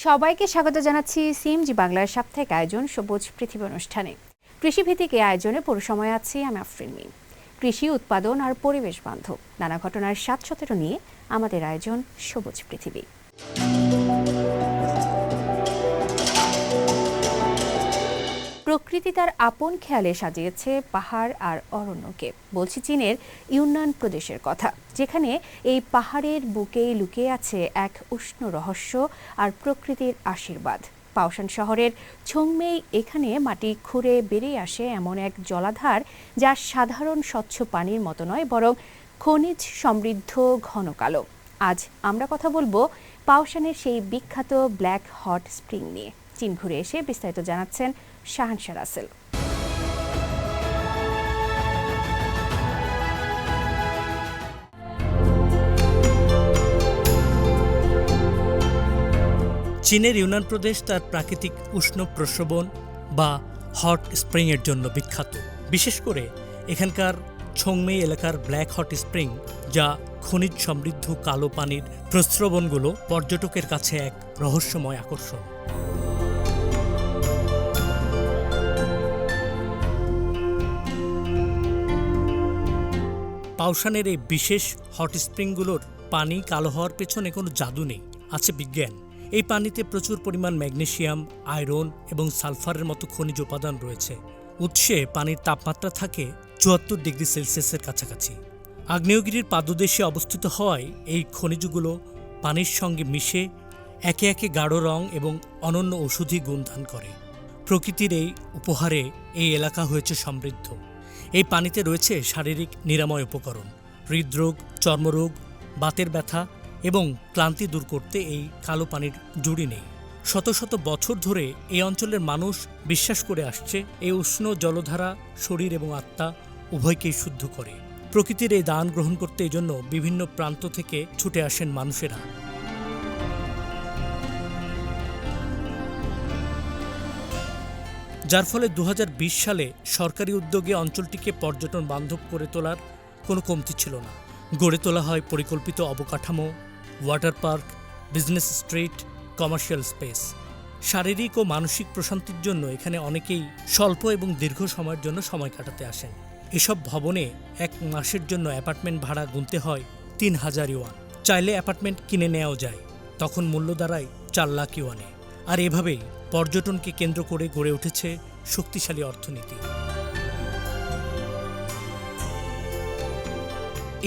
সবাইকে স্বাগত জানাচ্ছি সিএমজি বাংলার সাপ্তাহিক আয়োজন সবুজ পৃথিবী অনুষ্ঠানে। কৃষিভিত্তিক এই আয়োজনে পুরো সময় আছি আমি আফরিন মিম। কৃষি উৎপাদন আর পরিবেশ বান্ধব নানা ঘটনার ৭১৭ নিয়ে আমাদের আয়োজন সবুজ পৃথিবী। প্রকৃতি তার আপন খেয়ালে সাজিয়েছে পাহাড় আর অরণ্যকে। বলছি চীনের ইউনান প্রদেশের কথা, যেখানে এই পাহাড়ের বুকে লুকিয়ে আছে এক উষ্ণ রহস্য আর প্রকৃতির আশীর্বাদ। পাওশান শহরের ছংমেই এখানে মাটি খুঁড়ে বেরিয়ে আসে এমন এক জলাধার, যা সাধারণ স্বচ্ছ পানির মতো নয়, বরং খনিজ সমৃদ্ধ ঘন কালো। আজ আমরা কথা বলবো পাওশানের সেই বিখ্যাত ব্ল্যাক হট স্প্রিং নিয়ে। চীন ঘুরে এসে বিস্তারিত জানাচ্ছেন শাহানশা রাসেল। চীনের ইউনান প্রদেশ তার প্রাকৃতিক উষ্ণ প্রস্রবণ বা হট স্প্রিংয়ের জন্য বিখ্যাত। বিশেষ করে এখানকার ছংমেই এলাকার ব্ল্যাক হট স্প্রিং, যা খনিজ সমৃদ্ধ কালো পানির প্রস্রবণগুলো পর্যটকের কাছে এক রহস্যময় আকর্ষণ। পাওশানের এই বিশেষ হট স্প্রিংগুলোর পানি কালো হওয়ার পেছনে কোনো জাদু নেই, আছে বিজ্ঞান। এই পানিতে প্রচুর পরিমাণ ম্যাগনেসিয়াম, আয়রন এবং সালফারের মতো খনিজ উপাদান রয়েছে। উৎসে পানির তাপমাত্রা থাকে ৭৪ ডিগ্রি সেলসিয়াসের কাছাকাছি। আগ্নেয়গিরির পাদদেশে অবস্থিত হওয়ায় এই খনিজগুলো পানির সঙ্গে মিশে একে একে গাঢ় রং এবং অনন্য ঔষধি গুণ দান করে। প্রকৃতির এই উপহারে এই এলাকা হয়েছে সমৃদ্ধ। এই পানিতে রয়েছে শারীরিক নিরাময় উপকরণ। হৃদরোগ, চর্মরোগ, বাতের ব্যথা এবং ক্লান্তি দূর করতে এই কালো পানির জুড়ি নেই। শত শত বছর ধরে এই অঞ্চলের মানুষ বিশ্বাস করে আসছে, এই উষ্ণ জলধারা শরীর এবং আত্মা উভয়কেই শুদ্ধ করে। প্রকৃতির এই দান গ্রহণ করতে এই জন্য বিভিন্ন প্রান্ত থেকে ছুটে আসেন মানুষেরা। যার ফলে ২০২০ সালে সরকারি উদ্যোগে অঞ্চলটিকে পর্যটন বান্ধব করে তোলার কোনো কমতি ছিল না। গড়ে তোলা হয় পরিকল্পিত অবকাঠামো, water park, business street, commercial space. শারীরিক ও মানসিক প্রশান্তির জন্য এখানে অনেকেই স্বল্প এবং দীর্ঘ সময়ের জন্য সময় কাটাতে আসেন। এসব ভবনে এক মাসের জন্য অ্যাপার্টমেন্ট ভাড়া গুনতে হয় ৩,০০০ ইউয়ান। চাইলে অ্যাপার্টমেন্ট কিনে নেওয়াও যায়, তখন মূল্য দাঁড়ায় ৪ লাখ ইউয়ানে। আর এভাবেই পর্যটনকে কেন্দ্র করে গড়ে উঠেছে শক্তিশালী অর্থনীতি।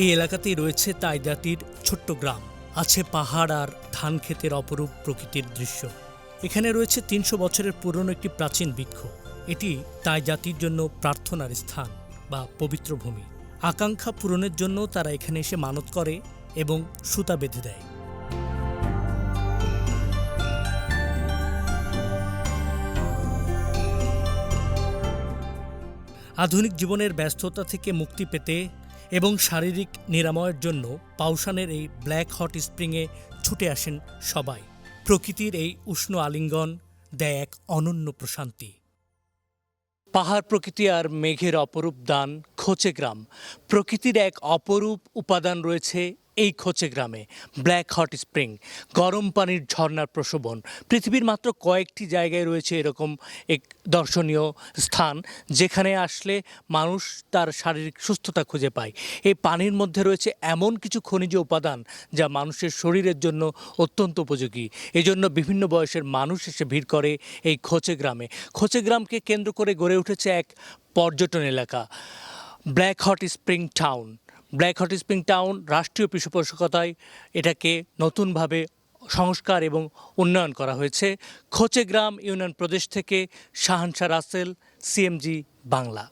এই এলাকাতেই রয়েছে তাই জাতির ছোট্ট গ্রাম, আছে পাহাড় আর ধান ক্ষেতের অপরূপ প্রকৃতির দৃশ্য। এখানে রয়েছে ৩০০ বছরের পুরনো একটি প্রাচীন বৃক্ষ। এটি তাই জাতির জন্য প্রার্থনার স্থান বা পবিত্র ভূমি। আকাঙ্ক্ষা পূরণের জন্য তারা এখানে এসে মানত করে এবং সুতা বেঁধে দেয়। আধুনিক জীবনের ব্যস্ততা থেকে মুক্তি পেতে এবং শারীরিক নিরাময়ের জন্য পাওশানের এই ব্ল্যাক হট স্প্রিংয়ে ছুটে আসেন সবাই। প্রকৃতির এই উষ্ণ আলিঙ্গন দেয় এক অনন্য প্রশান্তি। পাহাড়, প্রকৃতি আর মেঘের অপরূপ দান খোচে গ্রাম। প্রকৃতির এক অপরূপ উপাদান রয়েছে এই খোচে গ্রামে, ব্ল্যাক হট স্প্রিং, গরম পানির ঝর্ণার প্রশোভন। পৃথিবীর মাত্র কয়েকটি জায়গায় রয়েছে এরকম এক দর্শনীয় স্থান, যেখানে আসলে মানুষ তার শারীরিক সুস্থতা খুঁজে পায়। এই পানির মধ্যে রয়েছে এমন কিছু খনিজ উপাদান যা মানুষের শরীরের জন্য অত্যন্ত উপযোগী। এজন্য বিভিন্ন বয়সের মানুষ এসে ভিড় করে এই খোচে গ্রামে। খোচে গ্রামকে কেন্দ্র করে গড়ে উঠেছে এক পর্যটন এলাকা, black hot spring town. Black hot spring town রাষ্ট্রীয় পৃষ্ঠপোষকতায় এটাকে নতুনভাবে সংস্কার এবং উন্নয়ন করা হয়েছে। খোচে গ্রাম, ইউনান প্রদেশ থেকে শাহানশা রাসেল, সিএমজি বাংলা।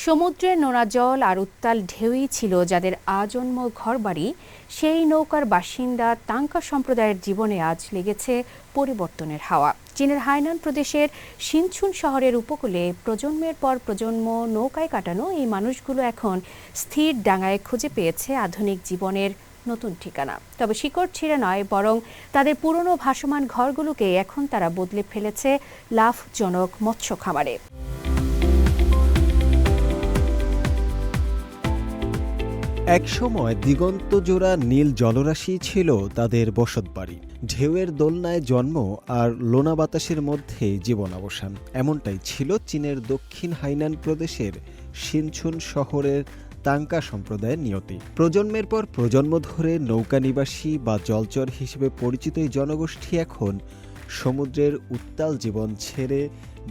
সমুদ্রের নোনা জল আর উত্তাল ঢেউই ছিল যাদের আজন্ম ঘরবাড়ি। সেই নৌকার বাসিন্দা তাঙ্কা সম্প্রদায়ের জীবনে আজ লেগেছে পরিবর্তনের হাওয়া। চীনের হাইনান প্রদেশের সিনচুন শহরের উপকূলে প্রজন্মের পর প্রজন্ম নৌকায় কাটানো এই মানুষগুলো এখন স্থির ডাঙায় খুঁজে পেয়েছে আধুনিক জীবনের নতুন ঠিকানা। তবে শিকড় ছিঁড়ে নয়, বরং তাদের পুরনো ভাসমান ঘরগুলোকে এখন তারা বদলে ফেলেছে লাভজনক মৎস্য খামারে। একসময় দিগন্তজোড়া নীল জলরাশি ছিল তাদের বসতবাড়ি। ঢেউয়ের দোলনায় জন্ম আর লোনা বাতাসের মধ্যে জীবন অবসান। এমনটাই ছিল চীনের দক্ষিণ হাইনান প্রদেশের শিনচুন শহরের তাঙ্কা সম্প্রদায়ের নিয়তি। প্রজন্মের পর প্রজন্ম ধরে নৌকা নিবাসী বা জলচর হিসেবে পরিচিত এই জনগোষ্ঠী এখন সমুদ্রের উত্তাল জীবন ছেড়ে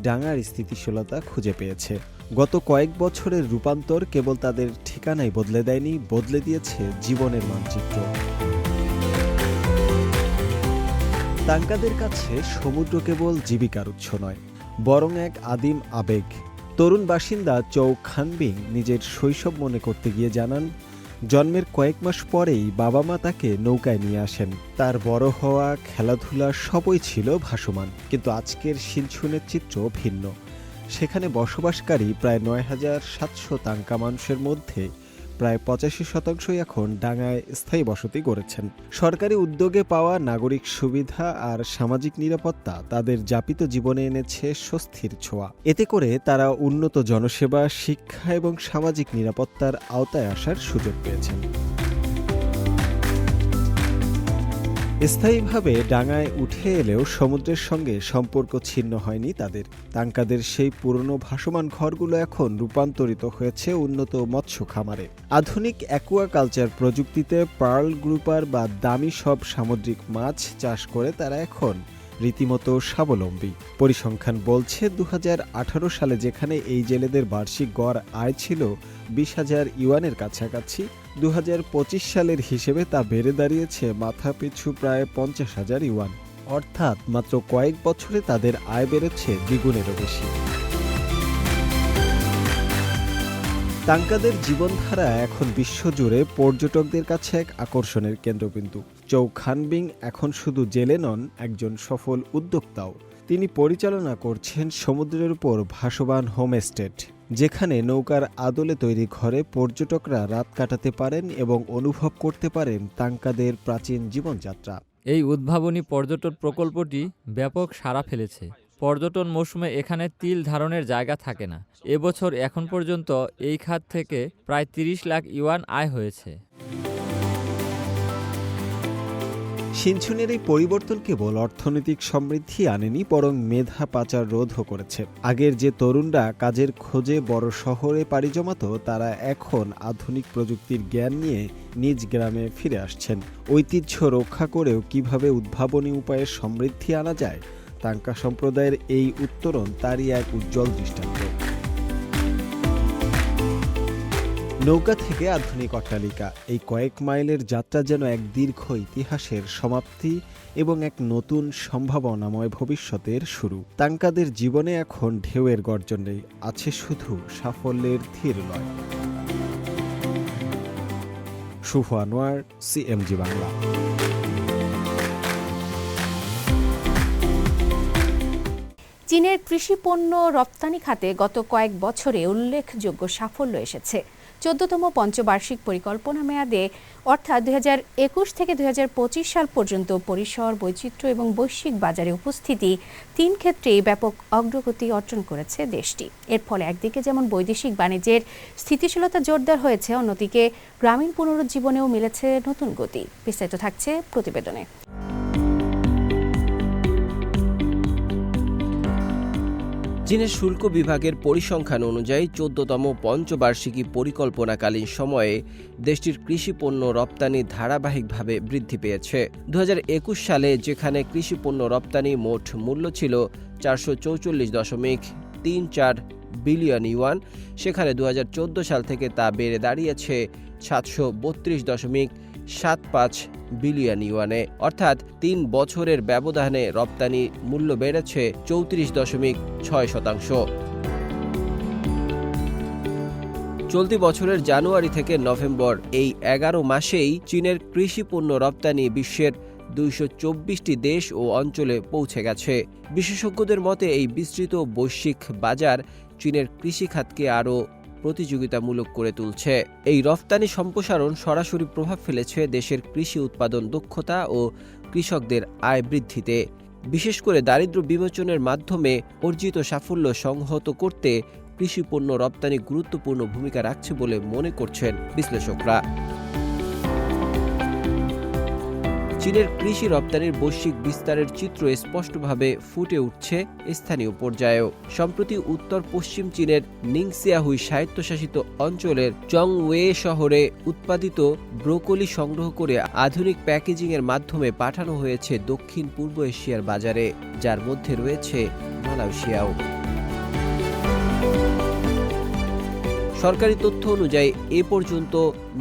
ডাঙার স্থিতিশীলতা খুঁজে পেয়েছে। গত কয়েক বছরের রূপান্তর কেবল তাদের ঠিকানাই বদলে দেয়নি, বদলে দিয়েছে জীবনের মানচিত্র। তাঙ্কাদের কাছে সমুদ্র কেবল জীবিকার উৎস নয়, বরং এক আদিম আবেগ। তরুণ বাসিন্দা চৌ খানবিং নিজের শৈশব মনে করতে গিয়ে জানান, জন্মের কয়েক মাস পরেই বাবা মা তাকে নৌকায় নিয়ে আসেন। তার বড় হওয়া, খেলাধুলা সবই ছিল ভাসমান। কিন্তু আজকের শিনচুনের চিত্র ভিন্ন। সেখানে বসবাসকারী প্রায় ৯,৭০০ তাঙ্কা মানুষের মধ্যে প্রায় ৮৫% এখন ডাঙায় স্থায়ী বসতি গড়েছেন। সরকারি উদ্যোগে পাওয়া নাগরিক সুবিধা আর সামাজিক নিরাপত্তা তাদের যাপিত জীবনে এনেছে স্বস্তির ছোঁয়া। এতে করে তারা উন্নত জনসেবা, শিক্ষা এবং সামাজিক নিরাপত্তার আওতায় আসার সুযোগ পেয়েছেন। স্থায়ীভাবে ডাঙায় উঠে এলেও সমুদ্রের সঙ্গে সম্পর্ক ছিন্ন হয়নি তাদের। তাঙ্কাদের সেই পুরনো ভাসমান ঘরগুলো এখন রূপান্তরিত হয়েছে উন্নত মৎস্য খামারে। আধুনিক অ্যাকুয়াকালচার প্রযুক্তিতে পার্ল গ্রুপার বা দামি সব সামুদ্রিক মাছ চাষ করে তারা এখন রীতিমতো স্বাবলম্বী। পরিসংখ্যান বলছে ২০১৮ সালে যেখানে এই জেলেদের বার্ষিক গড় আয় ছিল ২০,০০০ ইউয়ানের কাছাকাছি, ২০২৫ সালের হিসেবে তা বেড়ে দাঁড়িয়েছে মাথাপিছু প্রায় ৫০,০০০ ইউয়ান। অর্থাৎ মাত্র কয়েক বছরে তাদের আয় বেড়েছে দ্বিগুণেরও বেশি। তাঙ্কাদের জীবনধারা এখন বিশ্বজুড়ে পর্যটকদের কাছে এক আকর্ষণের কেন্দ্রবিন্দু। চৌ খানবিং এখন শুধু জেলে নন, একজন সফল উদ্যোক্তাও। তিনি পরিচালনা করছেন সমুদ্রের উপর ভাসমান হোমস্টেট, যেখানে নৌকার আদলে তৈরি ঘরে পর্যটকরা রাত কাটাতে পারেন এবং অনুভব করতে পারেন তাঙ্কাদের প্রাচীন জীবনযাত্রা। এই উদ্ভাবনী পর্যটন প্রকল্পটি ব্যাপক সাড়া ফেলেছে। পর্যটন মৌসুমে এখানে তিল ধারণের জায়গা থাকে না। এবছর এখন পর্যন্ত এই খাত থেকে প্রায় ৩০ লাখ ইউয়ান আয় হয়েছে। শিনচুনের এই পরিবর্তন কেবল অর্থনৈতিক সমৃদ্ধি আনেনি, বরং মেধা পাচার রোধও করেছে। আগের যে তরুণরা কাজের খোঁজে বড় শহরে পাড়ি জমাত, তারা এখন আধুনিক প্রযুক্তির জ্ঞান নিয়ে নিজ গ্রামে ফিরে আসছেন। ঐতিহ্য রক্ষা করেও কিভাবে উদ্ভাবনী উপায়ে সমৃদ্ধি আনা যায়, তাঙ্কা সম্প্রদায়ের এই উত্তরণ তারই এক উজ্জ্বল দৃষ্টান্ত। নৌকা থেকে আধুনিক অট্টালিকা, এই কয়েক মাইলের যাত্রা যেন এক দীর্ঘ ইতিহাসের সমাপ্তি এবং এক নতুন সম্ভাবনাময় ভবিষ্যতের শুরু। তাঙ্কাদের জীবনে এখন ঢেউয়ের গর্জন নেই, আছে শুধু সাফল্যের ধীর লয়। শুভ আনোয়ার, CMG বাংলা। চীনের কৃষি পণ্য রপ্তানি খাতে গত কয়েক বছরে উল্লেখযোগ্য সাফল্য এসেছে। 14তম পঞ্চবার্ষিক পরিকল্পনা মেয়াদে অর্থাৎ 2021 থেকে 2025 সাল পর্যন্ত পরিসর, বৈচিত্র্য এবং বৈশ্বিক বাজারে উপস্থিতি 3 ক্ষেত্রেই ব্যাপক অগ্রগতি অর্জন করেছে দেশটি। এর ফলে একদিকে যেমন বৈদেশিক বাণিজ্যের স্থিতিশীলতা জোরদার হয়েছে, অন্যদিকে গ্রামীণ পুনরুজ্জীবনেও মিলেছে নতুন গতি। বিস্তারিত থাকছে প্রতিবেদনে। চীনের শুল্ক বিভাগের পরিসংখ্যান অনুযায়ী 14তম পঞ্চবার্ষিকী পরিকল্পনাকালীন সময়ে দেশটির কৃষি পণ্য রপ্তানি ধারাবাহিকভাবে বৃদ্ধি পেয়েছে। 2021 সালে যেখানে কৃষি পণ্য রপ্তানি মোট মূল্য ছিল 444.34 বিলিয়ন ইউয়ান, সেখানে 2014 সাল থেকে তা বেড়ে দাঁড়িয়েছে 732.75 বিলিয়ন ইউয়ানে। অর্থাৎ 3 বছরের ব্যবধানে রপ্তানি মূল্য বেড়েছে 34.6%। চলতি বছরের জানুয়ারি থেকে নভেম্বর এই 11 মাসেই চীনের কৃষি পণ্য রপ্তানি বিশ্বের 224টি দেশ ও অঞ্চলে পৌঁছে গেছে। বিশেষজ্ঞদের মতে এই বিস্তৃত বৈশ্বিক বাজার চীনের কৃষিখাতকে আরও প্রতিযোগিতামূলক করে তুলছে। এই রফতানি সম্প্রসারণ সরাসরি প্রভাব ফেলেছে দেশের কৃষি উৎপাদন দক্ষতা ও কৃষকদের আয় বৃদ্ধিতে। বিশেষ করে দারিদ্র্য বিমোচনের মাধ্যমে অর্জিত সাফল্য সংহত করতে কৃষি পণ্য রপ্তানি গুরুত্বপূর্ণ ভূমিকা রাখছে বলে মনে করছেন বিশ্লেষকরা। চীনের কৃষি রপ্তানির বৈশ্বিক বিস্তারের চিত্র স্পষ্টভাবে ফুটে উঠছে স্থানীয় পর্যায়েও। সম্প্রতি উত্তর পশ্চিম চীনের নিংসিয়াহুই স্বায়ত্তশাসিত অঞ্চলের চংওয়ে শহরে উৎপাদিত ব্রোকলি সংগ্রহ করে আধুনিক প্যাকেজিংয়ের মাধ্যমে পাঠানো হয়েছে দক্ষিণ পূর্ব এশিয়ার বাজারে, যার মধ্যে রয়েছে মালয়েশিয়াও। সরকারি তথ্য অনুযায়ী এ পর্যন্ত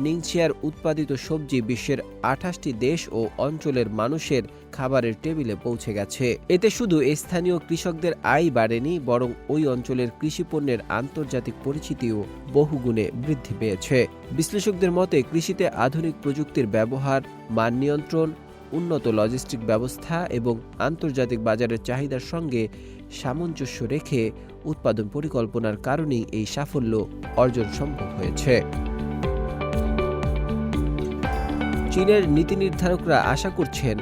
নিংসিয়ার উৎপাদিত সবজি বিশ্বের 28টি দেশ ও অঞ্চলের মানুষের খাবারের টেবিলে পৌঁছে গেছে। এতে শুধু স্থানীয় কৃষকদের আয় বাড়েনি, বরং ওই অঞ্চলের কৃষিপণ্যের আন্তর্জাতিক পরিচিতিও বহুগুণে বৃদ্ধি পেয়েছে। বিশ্লেষকদের মতে কৃষিতে আধুনিক প্রযুক্তির ব্যবহার, মান নিয়ন্ত্রণ, উন্নত লজিস্টিক ব্যবস্থা এবং আন্তর্জাতিক বাজারের চাহিদার সঙ্গে সামঞ্জস্য রেখে উৎপাদন পরিকল্পনার কারণেই এই সাফল্য অর্জন সম্ভব হয়েছে। চীনের নীতি নির্ধারকরা আশা করছেন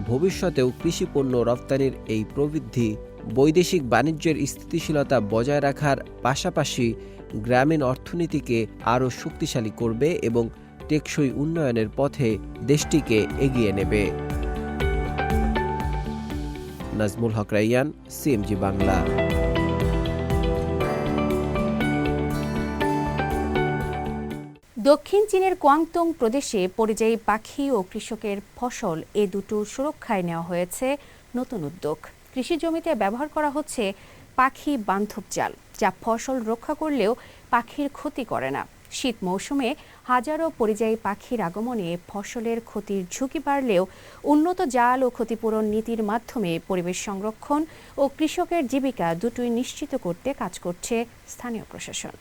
ভবিষ্যতেও কৃষি পণ্য রপ্তানির এই প্রবৃদ্ধি বৈদেশিক বাণিজ্যের স্থিতিশীলতা বজায় রাখার পাশাপাশি গ্রামীণ অর্থনীতিকে আরও শক্তিশালী করবে এবং টেকসই উন্নয়নের পথে দেশটিকে এগিয়ে নেবে। নাজমুল হক রাইয়ান, সিএমজি বাংলা। দক্ষিণ চীনের কোয়াংতুং প্রদেশে পরিযায়ী পাখি ও কৃষকের ফসল এ দুটোর সুরক্ষায় নেওয়া হয়েছে নতুন উদ্যোগ। কৃষি জমিতে ব্যবহার করা হচ্ছে পাখি বান্ধব জাল, যা ফসল রক্ষা করলেও পাখির ক্ষতি করে না। শীত মৌসুমে হাজারো পরিযায়ী পাখির আগমনে ফসলের ক্ষতির ঝুঁকি বাড়লেও উন্নত জাল ও ক্ষতিপূরণ নীতির মাধ্যমে পরিবেশ সংরক্ষণ ও কৃষকের জীবিকা দুটোই নিশ্চিত করতে কাজ করছে স্থানীয় প্রশাসন।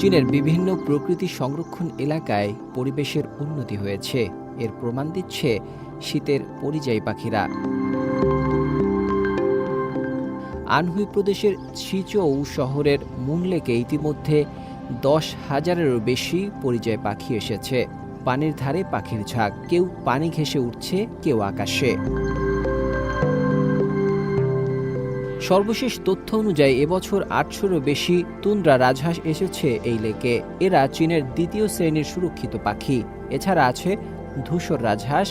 চীনের বিভিন্ন প্রকৃতি সংরক্ষণ এলাকায় পরিবেশের উন্নতি হয়েছে, এর প্রমাণ দিচ্ছে শীতের পরিযায়ী পাখিরা। আনহুই প্রদেশের শিচৌ শহরের মুনলেকে ইতিমধ্যে 10,000-এরও বেশি পরিযায়ী পাখি এসেছে। পানির ধারে পাখির ঝাঁক, কেউ পানি ঘেঁষে উঠছে, কেউ আকাশে। সর্বশেষ তথ্য অনুযায়ী এবছর 800-এরও বেশি তুন্দ্রা রাজহাঁস এসেছে এই লেকে। এরা চীনের দ্বিতীয় শ্রেণীর সুরক্ষিত পাখি। এছাড়া আছে ধূসর রাজহাঁস,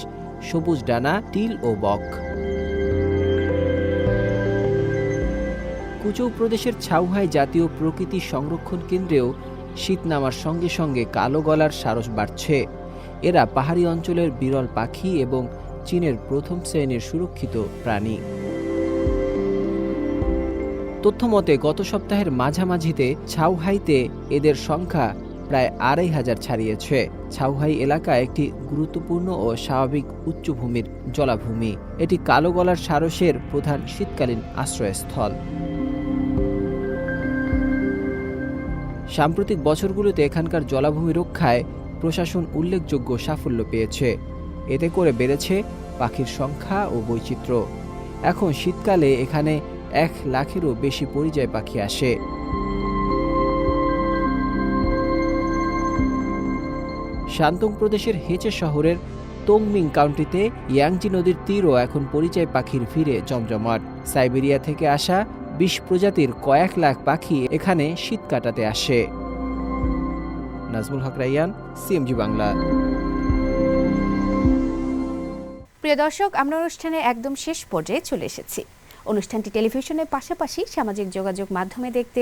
সবুজ ডানা, টিল ও বক। কুচৌ প্রদেশের ছাউহাই জাতীয় প্রকৃতি সংরক্ষণ কেন্দ্রেও শীত নামার সঙ্গে সঙ্গে কালো গলার সারস বাড়ছে। এরা পাহাড়ি অঞ্চলের বিরল পাখি এবং চীনের প্রথম শ্রেণীর সুরক্ষিত প্রাণী। তথ্যমতে গত সপ্তাহের মাঝামাঝিতে ছাউহাইতে এদের সংখ্যা প্রায় 2,500 ছাড়িয়েছে। ছাউহাই এলাকা একটি গুরুত্বপূর্ণ ও স্বাভাবিক উচ্চভূমির জলাভূমি। এটি কালো গলার সারসের প্রধান শীতকালীন আশ্রয়স্থল। সাম্প্রতিক বছরগুলোতে এখানকার জলাভূমি রক্ষায় প্রশাসন উল্লেখযোগ্য সাফল্য পেয়েছে। এতে করে বেড়েছে পাখির সংখ্যা ও বৈচিত্র্য। এখন শীতকালে এখানে 1,00,000-এরও বেশি পরিযায়ী পাখি আসে। শান্তং প্রদেশের হেচে শহরের তোংমিং কাউন্টিতে ইয়াংজি নদীর তীরও এখন পরিযায়ী পাখির ভিড়ে জমজমাট। সাইবেরিয়া থেকে আসা 20 প্রজাতির কয়েক লাখ পাখি এখানে শীত কাটাতে আসে। নাজমুল হক রাইয়ান, সিএমজি বাংলা। প্রিয় দর্শক, আমরা অনুষ্ঠানে একদম শেষ পর্যায়ে চলে এসেছি। অনুষ্ঠানটি টেলিভিশনের পাশাপাশি সামাজিক যোগাযোগ মাধ্যমে দেখতে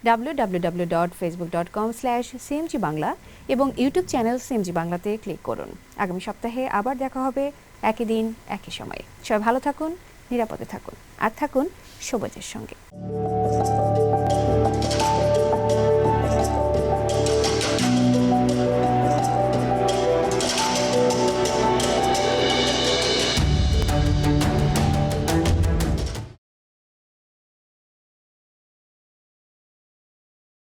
www.facebook.com/cmg বাংলা এবং ইউটিউব চ্যানেল সিএমজি বাংলাতে ক্লিক করুন। আগামী সপ্তাহে আবার দেখা হবে একই দিন একই সময়ে। সবাই ভালো থাকুন, নিরাপদে থাকুন আর থাকুন সবুজের সঙ্গে।